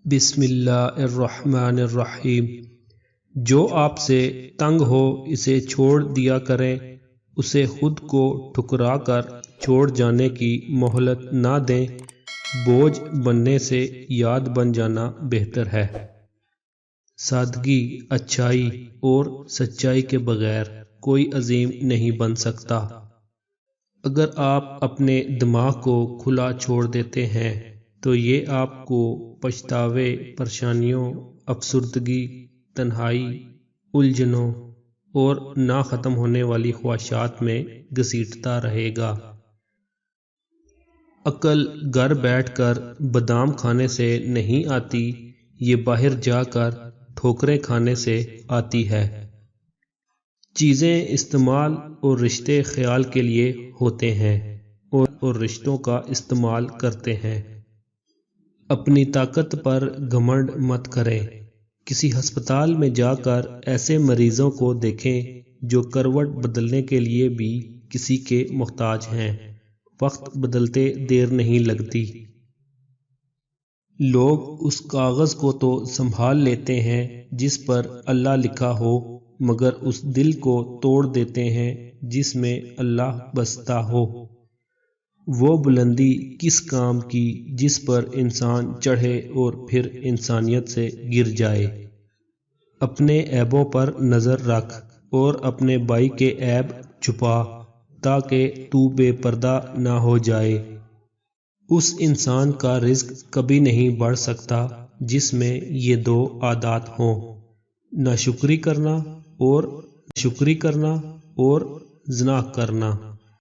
بسم اللہ الرحمن الرحیم۔ جو آپ سے تنگ ہو اسے چھوڑ دیا کریں، اسے خود کو ٹھکرا کر چھوڑ جانے کی مہلت نہ دیں، بوجھ بننے سے یاد بن جانا بہتر ہے۔ سادگی، اچھائی اور سچائی کے بغیر کوئی عظیم نہیں بن سکتا۔ اگر آپ اپنے دماغ کو کھلا چھوڑ دیتے ہیں تو یہ آپ کو پچھتاوے، پریشانیوں، افسردگی، تنہائی، الجھنوں اور نہ ختم ہونے والی خواہشات میں گھسیٹتا رہے گا۔ عقل گھر بیٹھ کر بادام کھانے سے نہیں آتی، یہ باہر جا کر ٹھوکریں کھانے سے آتی ہے۔ چیزیں استعمال اور رشتے خیال کے لیے ہوتے ہیں اور رشتوں کا استعمال کرتے ہیں۔ اپنی طاقت پر گھمنڈ مت کریں۔ کسی ہسپتال میں جا کر ایسے مریضوں کو دیکھیں جو کروٹ بدلنے کے لیے بھی کسی کے محتاج ہیں۔ وقت بدلتے دیر نہیں لگتی۔ لوگ اس کاغذ کو تو سنبھال لیتے ہیں جس پر اللہ لکھا ہو، مگر اس دل کو توڑ دیتے ہیں جس میں اللہ بستا ہو۔ وہ بلندی کس کام کی جس پر انسان چڑھے اور پھر انسانیت سے گر جائے۔ اپنے عیبوں پر نظر رکھ اور اپنے بھائی کے عیب چھپا تاکہ تو بے پردہ نہ ہو جائے۔ اس انسان کا رزق کبھی نہیں بڑھ سکتا جس میں یہ دو عادات ہوں، ناشکری کرنا اور زنا کرنا۔